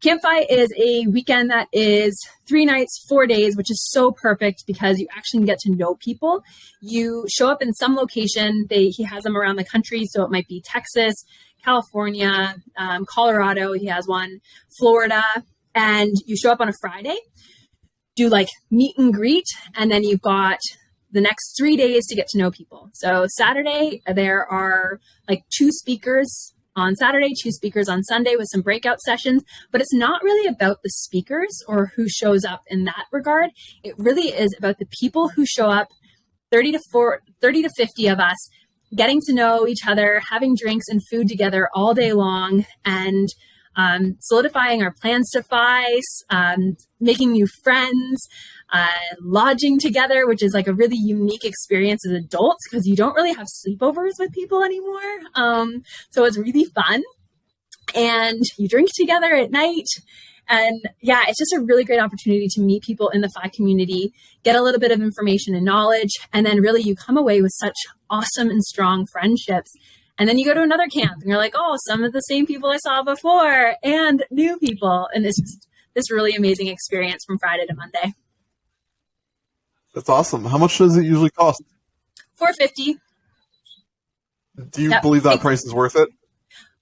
CampFi is a weekend that is 3 nights, 4 days, which is so perfect because you actually get to know people. You show up in some location. He has them around the country, so it might be Texas, California, Colorado. He has one, Florida, and you show up on a Friday, do like meet and greet, and then you've got the next 3 days to get to know people. So Saturday, there are like 2 speakers on Saturday, 2 speakers on Sunday with some breakout sessions, but it's not really about the speakers or who shows up in that regard. It really is about the people who show up, 30 to 50 of us, getting to know each other, having drinks and food together all day long, and solidifying our plans to FICE, making new friends, lodging together, which is like a really unique experience as adults because you don't really have sleepovers with people anymore. So it's really fun. And you drink together at night. And yeah, it's just a really great opportunity to meet people in the FI community, get a little bit of information and knowledge, and then really you come away with such awesome and strong friendships. And then you go to another camp and you're like, oh, some of the same people I saw before and new people. And it's just this really amazing experience from Friday to Monday. That's awesome. How much does it usually cost? $450. Do you believe that price is worth it?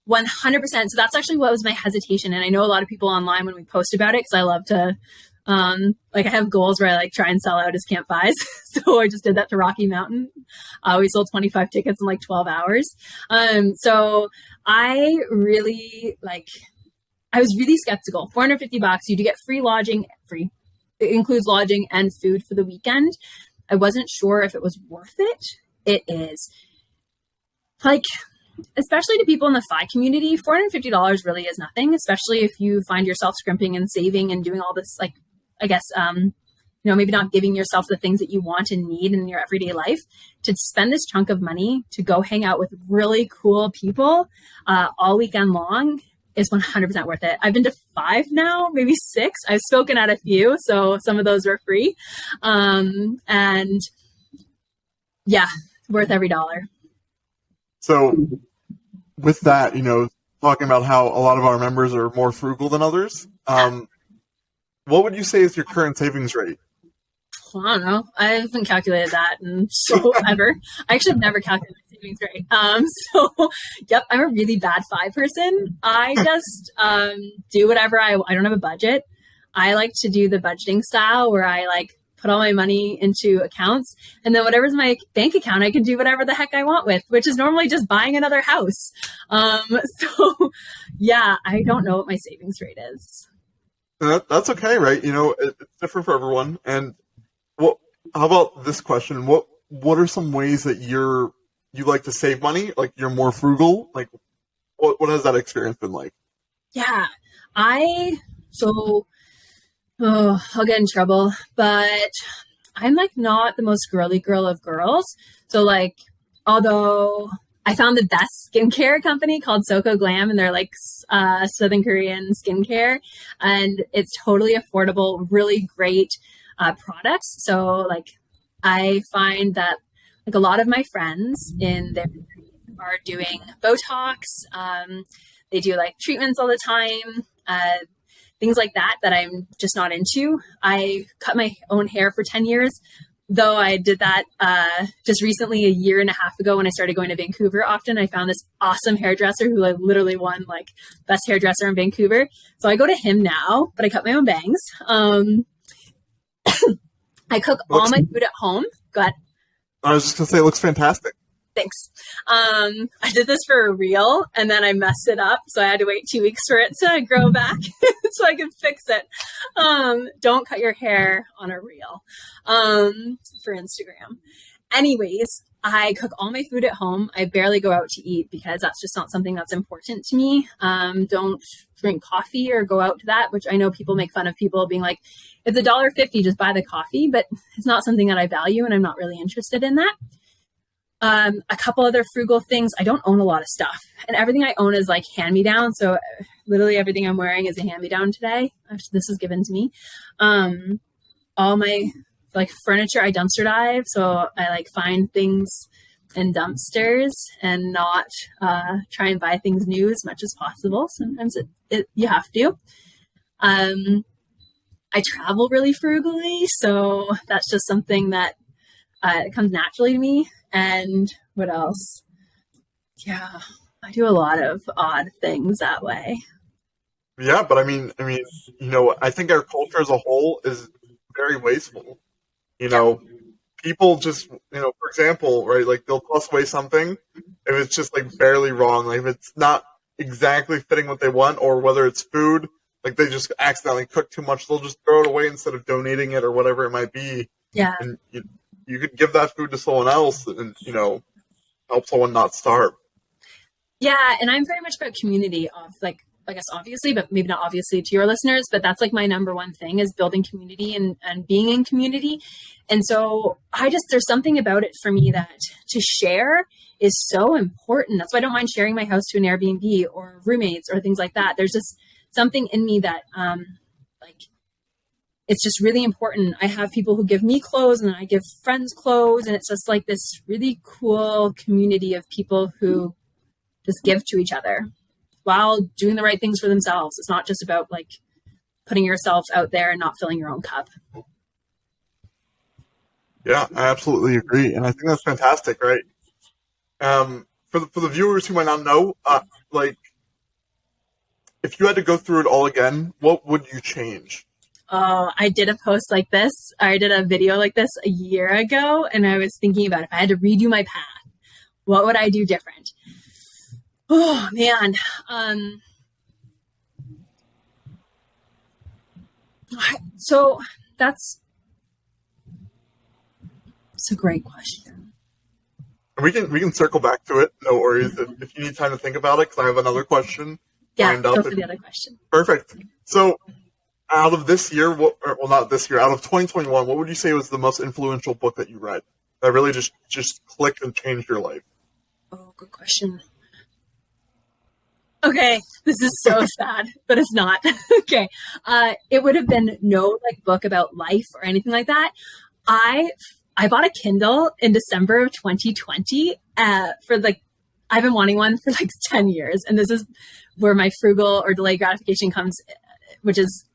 100%. So that's actually what was my hesitation. And I know a lot of people online when we post about it, because I love to, I have goals where I like try and sell out as Camp FIs. So I just did that to Rocky Mountain. We sold 25 tickets in like 12 hours. So I really I was really skeptical. $450, you do get free lodging, free. It includes lodging and food for the weekend. I wasn't sure if it was worth it. It is. Especially to people in the FI community, $450 really is nothing, especially if you find yourself scrimping and saving and doing all this, maybe not giving yourself the things that you want and need in your everyday life. To spend this chunk of money to go hang out with really cool people all weekend long is 100% worth it. I've been to 5 now, maybe 6. I've spoken at a few, so some of those were free. And yeah, worth every dollar. So with that, talking about how a lot of our members are more frugal than others, what would you say is your current savings rate? I don't know. I haven't calculated that in so ever. I actually have never calculated my savings rate. Yep, I'm a really bad FI person. I just do whatever I don't have a budget. I like to do the budgeting style where I put all my money into accounts, and then whatever's my bank account, I can do whatever the heck I want with, which is normally just buying another house. So yeah, I don't know what my savings rate is. That's okay, right? It's different for everyone. And how about this question? What are some ways that you like to save money? Like you're more frugal? What has that experience been like? Yeah, I'll get in trouble, but I'm not the most girly girl of girls. So although I found the best skincare company called Soko Glam, and they're Southern Korean skincare, and it's totally affordable, really great products. So I find that a lot of my friends in their are doing Botox. They do treatments all the time. Things like that I'm just not into. I cut my own hair for 10 years, though I did that just recently, a year and a half ago, when I started going to Vancouver often. I found this awesome hairdresser who literally won best hairdresser in Vancouver. So I go to him now, but I cut my own bangs. I cook all my food at home. Go ahead. I was just going to say, it looks fantastic. Thanks. I did this for a reel and then I messed it up. So I had to wait 2 weeks for it to grow back so I could fix it. Don't cut your hair on a reel for Instagram. Anyways, I cook all my food at home. I barely go out to eat because that's just not something that's important to me. Don't drink coffee or go out to that, which I know people make fun of people being like, it's $1.50, just buy the coffee, but it's not something that I value and I'm not really interested in that. A couple other frugal things. I don't own a lot of stuff, and everything I own is hand-me-down. So literally everything I'm wearing is a hand-me-down today. Actually, this was given to me. All my furniture, I dumpster dive. So I find things in dumpsters and not try and buy things new as much as possible. Sometimes you have to. I travel really frugally, so that's just something that it comes naturally to me. And what else? Yeah, I do a lot of odd things that way. Yeah, but I mean, I think our culture as a whole is very wasteful. People just, for example, right, they'll toss away something if it's just barely wrong. If it's not exactly fitting what they want, or whether it's food, like they just accidentally cook too much, they'll just throw it away instead of donating it or whatever it might be. Yeah. And you could give that food to someone else and, help someone not starve. Yeah, and I'm very much about community of like, I guess obviously, but maybe not obviously to your listeners, but that's like my number one thing is building community and being in community. And so there's something about it for me that to share is so important. That's why I don't mind sharing my house to an Airbnb or roommates or things like that. There's just something in me that it's just really important. I have people who give me clothes and I give friends clothes. And it's just like this really cool community of people who just give to each other while doing the right things for themselves. It's not just about like putting yourself out there and not filling your own cup. Yeah, I absolutely agree. And I think that's fantastic, right? For the viewers who might not know, if you had to go through it all again, what would you change? Oh, I did a post like this. I did a video like this a year ago, and I was thinking about if I had to redo my path, what would I do different? Oh, man. So that's a great question. We can circle back to it. No worries. If you need time to think about it, because I have another question. Yeah, go for the other question. Perfect. So out of this year, not this year, out of 2021, what would you say was the most influential book that you read that really just clicked and changed your life? Oh, good question. Okay, this is so sad, but it's not. Okay, it would have been no book about life or anything like that. I bought a Kindle in December of 2020 I've been wanting one for 10 years, and this is where my frugal or delayed gratification comes, which is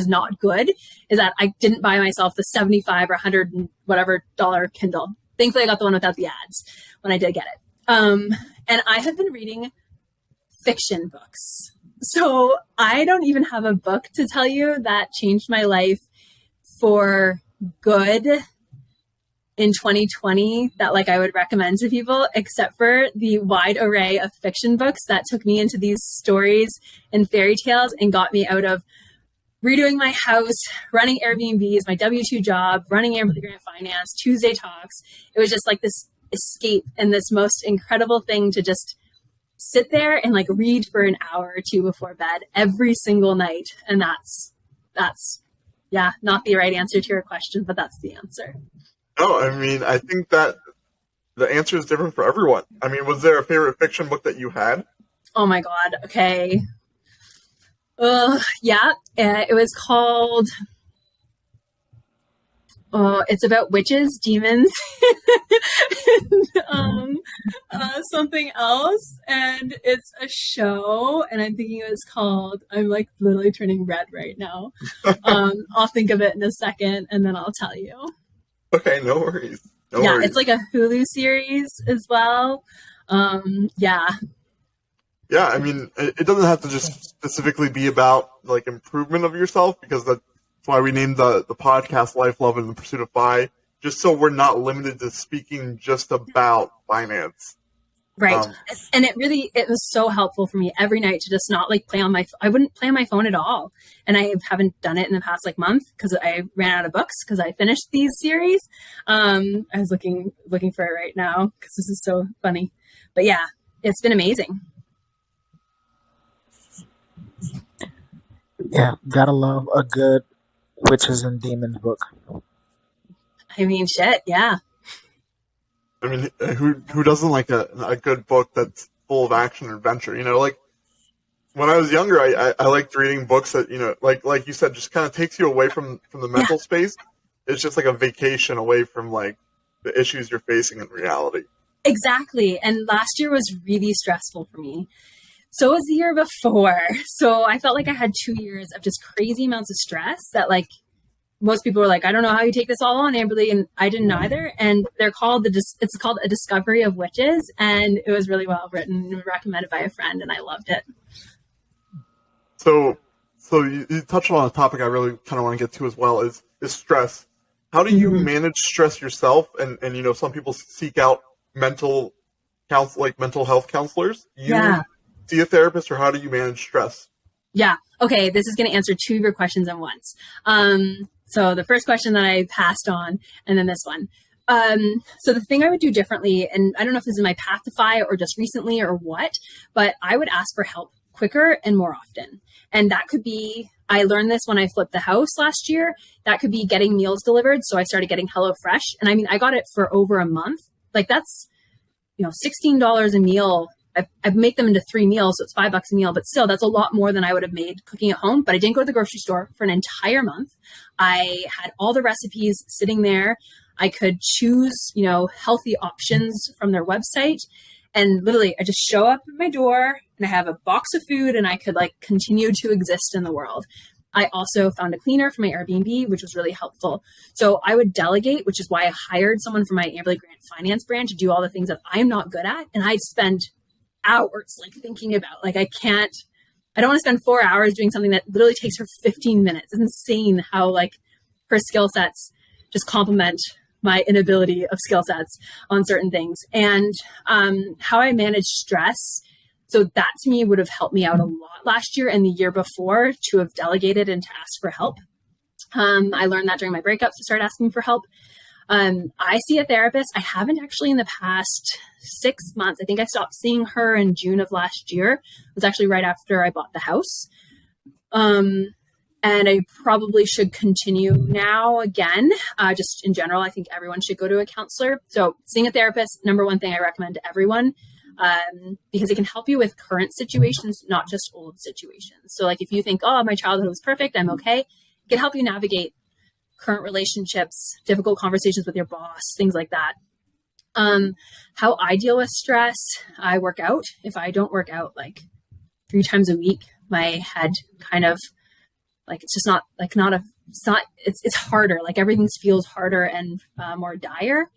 not good, is that I didn't buy myself the 75 or 100 and whatever dollar Kindle. Thankfully, I got the one without the ads when I did get it. And I have been reading fiction books. So I don't even have a book to tell you that changed my life for good in 2020 that I would recommend to people, except for the wide array of fiction books that took me into these stories and fairy tales and got me out of redoing my house, running Airbnbs, my W-2 job, running AmberlyGrantFinance, Tuesday Talks. It was just this escape and this most incredible thing to just sit there and read for an hour or two before bed every single night. And that's not the right answer to your question, but that's the answer. No, I mean, I think that the answer is different for everyone. I mean, was there a favorite fiction book that you had? Oh my God. Okay. Yeah. It was called, it's about witches, demons, and, something else. And it's a show. And I'm thinking it was called, I'm literally turning red right now. I'll think of it in a second and then I'll tell you. Okay, no worries. No worries. It's a Hulu series as well. Yeah. Yeah, I mean, it doesn't have to just specifically be about improvement of yourself, because that's why we named the podcast Life, Love, and the Pursuit of Fi, just so we're not limited to speaking just about finance. Right. And it was so helpful for me every night to just not play on I wouldn't play on my phone at all. And I haven't done it in the past month because I ran out of books because I finished these series. I was looking for it right now because this is so funny, but yeah, it's been amazing. Yeah. Gotta love a good witches and demons book. I mean, shit. Yeah. I mean, who doesn't like a good book that's full of action and adventure? When I was younger, I liked reading books that, like you said, just kind of takes you away from the mental space. It's just like a vacation away from the issues you're facing in reality. Exactly. And last year was really stressful for me. So was the year before. So I felt like I had 2 years of just crazy amounts of stress that most people were I don't know how you take this all on, Amberly, and I didn't either. And they're called it's called A Discovery of Witches, and it was really well written and recommended by a friend, and I loved it. So you touched on a topic I really kind of want to get to as well is stress. How do you manage stress yourself? And some people seek out mental health counselors. see a therapist, or how do you manage stress? Yeah. Okay. This is going to answer two of your questions at once. So the first question that I passed on, and then this one. So the thing I would do differently, and I don't know if this is my path to FI or just recently or what, but I would ask for help quicker and more often. And that could be, I learned this when I flipped the house last year. That could be getting meals delivered. So I started getting HelloFresh. And I mean, I got it for over a month. Like that's, $16 a meal. I make them into 3 meals, so it's $5 a meal, but still that's a lot more than I would have made cooking at home. But I didn't go to the grocery store for an entire month. I had all the recipes sitting there. I could choose, healthy options from their website. And literally I just show up at my door and I have a box of food and I could continue to exist in the world. I also found a cleaner for my Airbnb, which was really helpful. So I would delegate, which is why I hired someone from my AmberlyGrantFinance brand to do all the things that I'm not good at. And I'd spend hours thinking about, I don't want to spend 4 hours doing something that literally takes her 15 minutes. It's insane how her skill sets just complement my inability of skill sets on certain things. And how I manage stress. So that to me would have helped me out a lot last year and the year before to have delegated and to ask for help. I learned that during my breakups to start asking for help. I see a therapist. I haven't actually in the past 6 months. I think I stopped seeing her in June of last year. It was actually right after I bought the house. And I probably should continue now again. Just in general, I think everyone should go to a counselor. So seeing a therapist, number one thing I recommend to everyone, because it can help you with current situations, not just old situations. So if you think, oh, my childhood was perfect, I'm okay. It can help you navigate current relationships, difficult conversations with your boss, things like that. How I deal with stress, I work out. If I don't work out 3 times a week, my head kind of it's just not it's harder. Everything feels harder and more dire.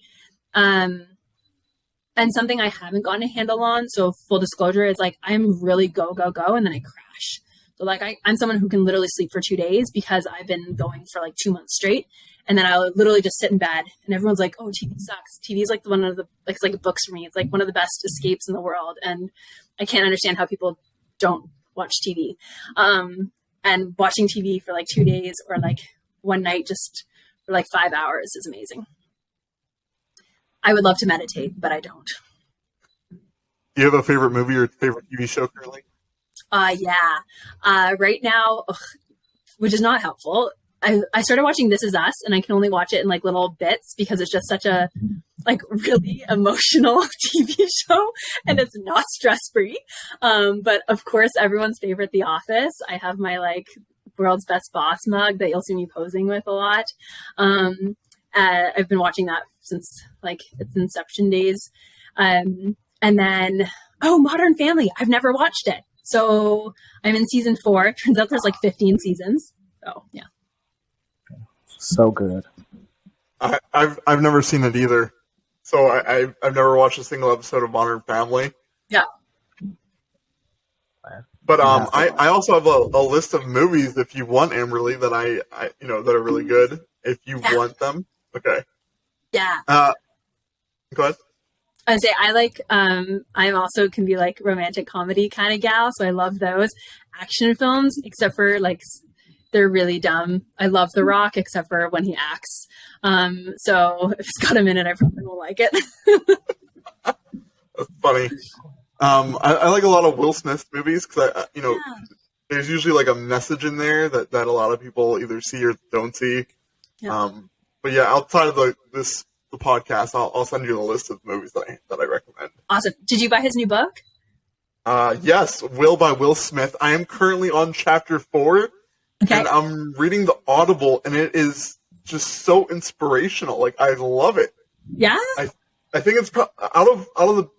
And something I haven't gotten a handle on, so full disclosure, is I'm really go, go, go, and then I crash. So I'm someone who can literally sleep for 2 days because I've been going for 2 months straight. And then I'll literally just sit in bed and everyone's like, oh, TV sucks. TV is one of the, it's like books for me. It's one of the best escapes in the world. And I can't understand how people don't watch TV. And watching TV for 2 days or one night just for 5 hours is amazing. I would love to meditate, but I don't. Do you have a favorite movie or favorite TV show currently? Yeah. Right now, which is not helpful, I started watching This Is Us, and I can only watch it in little bits because it's just such a really emotional TV show, and it's not stress-free. But of course, everyone's favorite, The Office. I have my world's best boss mug that you'll see me posing with a lot. I've been watching that since its inception days. And then, Modern Family. I've never watched it. So I'm in season 4. Turns out there's 15 seasons. So yeah. So good. I've never seen it either. So I've never watched a single episode of Modern Family. Yeah. But I also have a list of movies if you want, Amberly, that I that are really good. If you want them. Okay. Yeah. Go ahead. I say I also can be romantic comedy kind of gal, so I love those action films, except for they're really dumb. I love The Rock, except for when he acts. So if it's got a minute, I probably won't like it. That's funny. I like a lot of Will Smith movies because there's usually a message in there that a lot of people either see or don't see. Yeah. But yeah, outside of the podcast, I'll send you the list of movies that I recommend. Awesome. Did you buy his new book? Yes, Will by Will Smith. I am currently on chapter 4, and I'm reading the Audible, and it is just so inspirational. I love it. Yeah. I think it's out of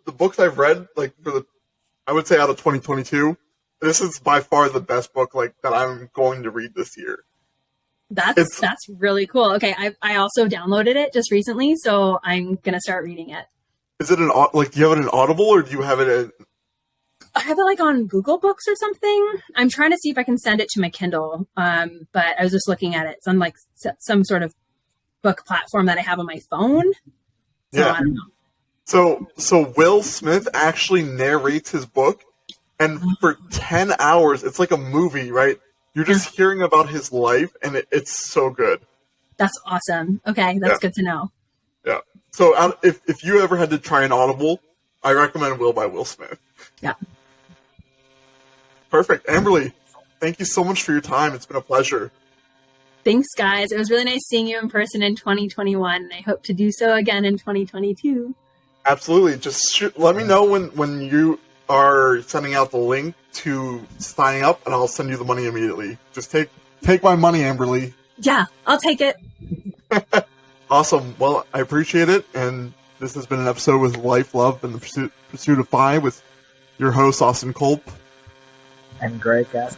the books I've read, I would say out of 2022, this is by far the best book that I'm going to read this year. That's really cool. Okay, I also downloaded it just recently, so I'm gonna start reading it. Is it do you have it in Audible or do you have it in? I have it on Google Books or something. I'm trying to see if I can send it to my Kindle. But I was just looking at it. It's on some sort of book platform that I have on my phone. So yeah. I don't know. So Will Smith actually narrates his book, And for 10 hours, it's like a movie, right? You're just hearing about his life, and it's so good. That's awesome. Okay, that's good to know. Yeah. So if you ever had to try an Audible, I recommend Will by Will Smith. Yeah. Perfect. Amberly, thank you so much for your time. It's been a pleasure. Thanks, guys. It was really nice seeing you in person in 2021, and I hope to do so again in 2022. Absolutely. Just let me know when you are sending out the link to signing up, and I'll send you the money immediately. Just take my money, Amberly. Yeah, I'll take it. Awesome. Well, I appreciate it, and this has been an episode with Life, Love, and the Pursuit of FI with your host, Austin Culp. And Greg Gaskin.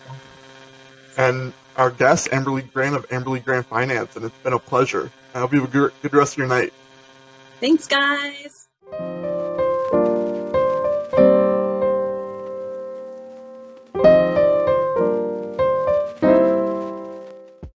And our guest, Amberly Grant of AmberlyGrantFinance, and it's been a pleasure. I hope you have a good rest of your night. Thanks, guys.